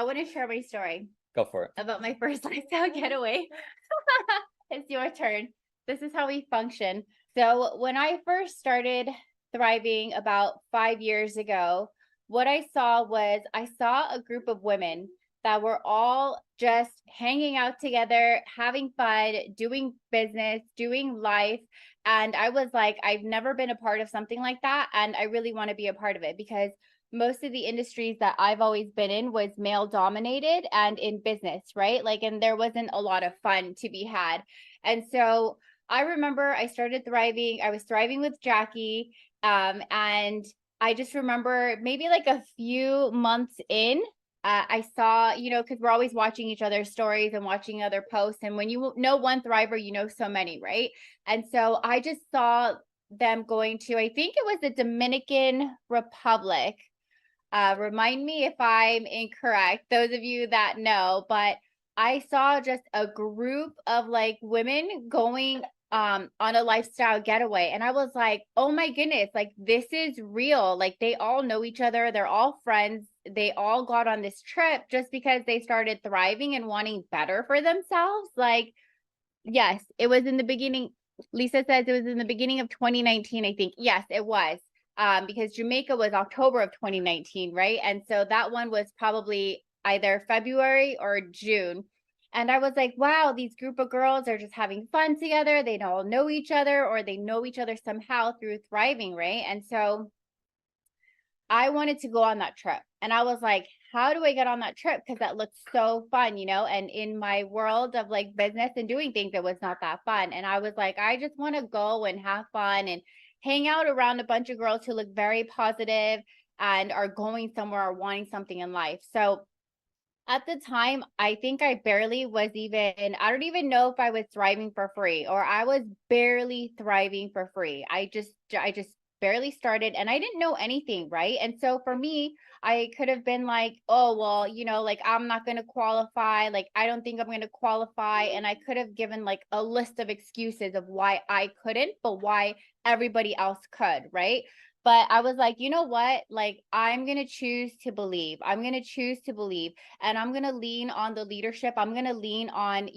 I want to share my story Go for it. about my first lifestyle getaway. It's your turn. This is how we function. So, when I first started thriving about 5 years ago, what I saw a group of women that were all just hanging out together, having fun, doing business, doing life. And I was like, I've never been a part of something like that. And I really want to be a part of it because most of the industries that I've always been in was male dominated and in business, right? Like, and there wasn't a lot of fun to be had. And so I remember I started thriving. I was thriving with Jackie. And I just remember maybe like a few months in, I saw, because we're always watching each other's stories and watching other posts. And when you know one thriver, you know so many, right? And so I just saw them going to, I think it was the Dominican Republic. Remind me if I'm incorrect, those of you that know, but I saw just a group of like women going on a lifestyle getaway. And I was like, oh my goodness, like this is real. Like they all know each other, they're all friends. They all got on this trip just because they started thriving and wanting better for themselves. Like, yes, it was in the beginning. Lisa says it was in the beginning of 2019, I think. Yes, it was. Because Jamaica was October of 2019, right? And so that one was probably either February or June. And I was like, wow, these group of girls are just having fun together. They all know each other or they know each other somehow through thriving, right? And so I wanted to go on that trip. And I was like, how do I get on that trip? Because that looked so fun, And in my world of like business and doing things, it was not that fun. And I was like, I just want to go and have fun and hang out around a bunch of girls who look very positive and are going somewhere or wanting something in life. So at the time, I think I barely was even, I don't even know if I was thriving for free or I was barely thriving for free. I just barely started and I didn't know anything, right? And so for me, I could have been like, oh, well, like I'm not going to qualify. Like, I don't think I'm going to qualify. And I could have given like a list of excuses of why I couldn't, but why everybody else could, right? But I was like, you know what? Like, I'm going to choose to believe. I'm going to choose to believe and I'm going to lean on the leadership. I'm going to lean on,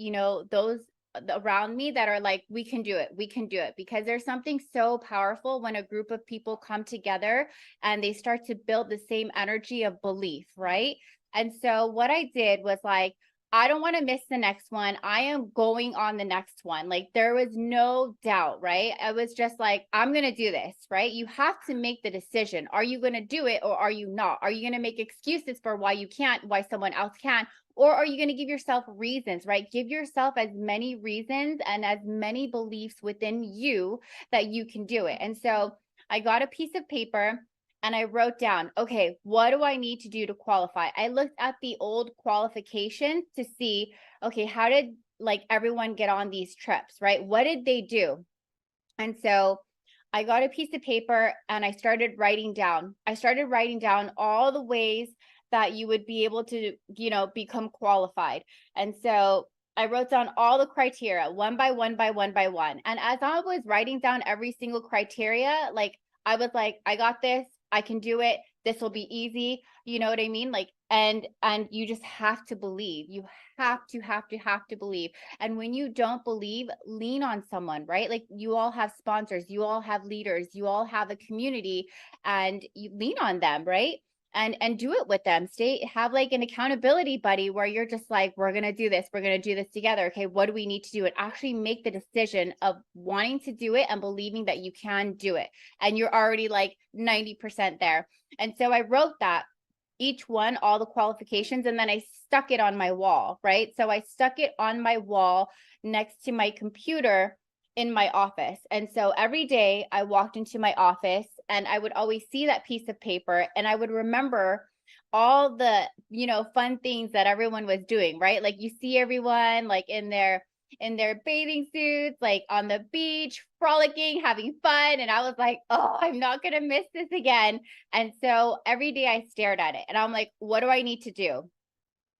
those around me that are like, we can do it. We can do it because there's something so powerful when a group of people come together and they start to build the same energy of belief, right? And so what I did was like, I don't want to miss the next one. I am going on the next one. Like there was no doubt, right? I was just like, I'm going to do this, right? You have to make the decision. Are you going to do it or are you not? Are you going to make excuses for why you can't, why someone else can? Or are you going to give yourself reasons, right? Give yourself as many reasons and as many beliefs within you that you can do it. And so I got a piece of paper and I wrote down, okay, what do I need to do to qualify? I looked at the old qualifications to see, okay, how did like everyone get on these trips, right? What did they do? And so I got a piece of paper and I started writing down. I started writing down all the ways that you would be able to, become qualified. And so I wrote down all the criteria one by one by one by one. And as I was writing down every single criteria, like I was like, I got this. I can do it. This will be easy. You know what I mean? Like, and you just have to believe. You have to believe. And when you don't believe, lean on someone, right? Like you all have sponsors, you all have leaders, you all have a community, and you lean on them, right? And do it with them. Have like an accountability buddy where you're just like, we're going to do this. We're going to do this together. Okay. What do we need to do? And actually make the decision of wanting to do it and believing that you can do it. And you're already like 90% there. And so I wrote that each one, all the qualifications, and then I stuck it on my wall, right? So I stuck it on my wall next to my computer in my office. And so every day I walked into my office and I would always see that piece of paper and I would remember all the, fun things that everyone was doing, right? Like you see everyone like in their bathing suits, like on the beach, frolicking, having fun. And I was like, oh, I'm not going to miss this again. And so every day I stared at it and I'm like, what do I need to do?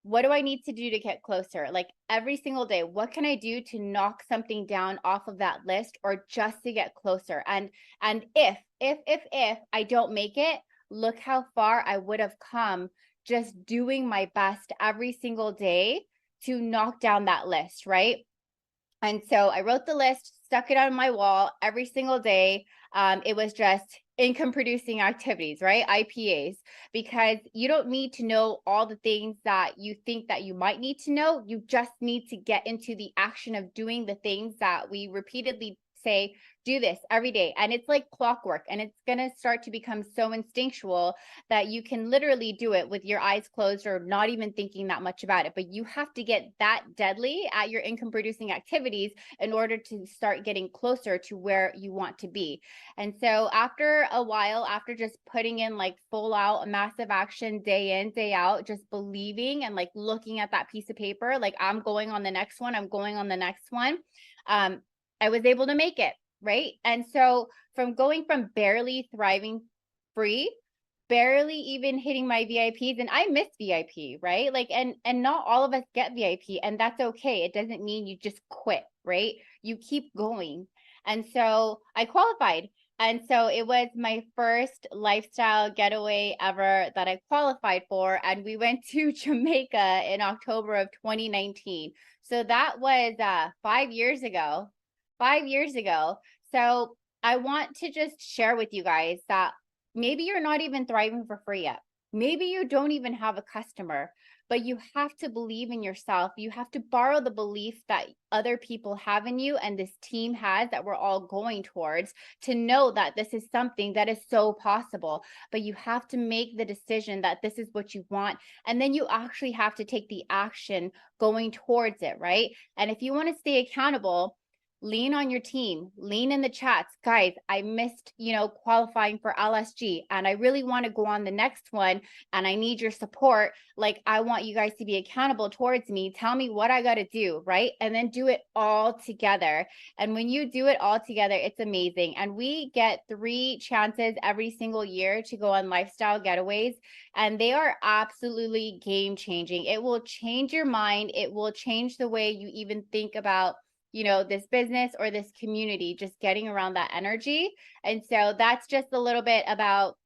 What do I need to do to get closer? Like every single day, what can I do to knock something down off of that list or just to get closer? And if I don't make it, look how far I would have come just doing my best every single day to knock down that list, right? And so I wrote the list, stuck it on my wall every single day. It was just income producing activities, right? IPAs, because you don't need to know all the things that you think that you might need to know. You just need to get into the action of doing the things that we repeatedly say, do this every day. And it's like clockwork, and it's going to start to become so instinctual that you can literally do it with your eyes closed or not even thinking that much about it. But you have to get that deadly at your income producing activities in order to start getting closer to where you want to be. And so after a while, after just putting in like full out massive action day in, day out, just believing and like looking at that piece of paper, like I'm going on the next one, I'm going on the next one. I was able to make it, right? And so from going from barely thriving free, barely even hitting my VIPs, and I miss VIP, right? Like, and not all of us get VIP, and that's okay. It doesn't mean you just quit, right? You keep going. And so I qualified. And so it was my first lifestyle getaway ever that I qualified for. And we went to Jamaica in October of 2019. So that was 5 years ago. 5 years ago. So I want to just share with you guys that maybe you're not even thriving for free yet. Maybe you don't even have a customer, but you have to believe in yourself. You have to borrow the belief that other people have in you and this team has, that we're all going towards, to know that this is something that is so possible. But you have to make the decision that this is what you want. And then you actually have to take the action going towards it, right? And if you want to stay accountable, lean on your team, lean in the chats. Guys, I missed, qualifying for LSG, and I really want to go on the next one, and I need your support. Like, I want you guys to be accountable towards me. Tell me what I got to do, right? And then do it all together. And when you do it all together, it's amazing. And we get 3 chances every single year to go on lifestyle getaways, and they are absolutely game changing. It will change your mind. It will change the way you even think about this business or this community, just getting around that energy. And so that's just a little bit about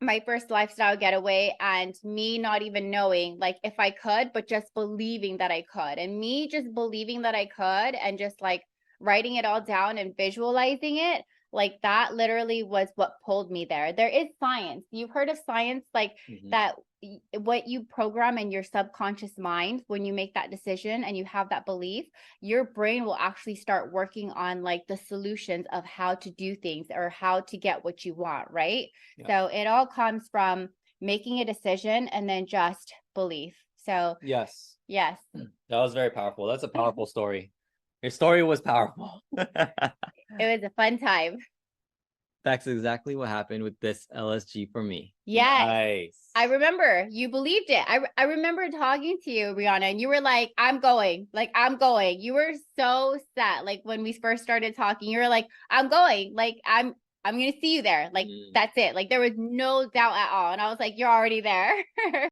my first lifestyle getaway, and me not even knowing like if I could, but just believing that I could, and me just believing that I could, and just like writing it all down and visualizing it. Like that literally was what pulled me there. There is science. You've heard of science, like that what you program in your subconscious mind when you make that decision and you have that belief, your brain will actually start working on like the solutions of how to do things or how to get what you want, right? Yeah. So it all comes from making a decision and then just belief. So yes. That was very powerful. That's a powerful story. Your story was powerful. It was a fun time. That's exactly what happened with this LSG for me. Yes. Nice. I remember you believed it. I remember talking to you, Rihanna, and you were like, I'm going. Like, I'm going. You were so set. Like when we first started talking, you were like, I'm going. Like, I'm going to see you there. Like, that's it. Like there was no doubt at all. And I was like, you're already there.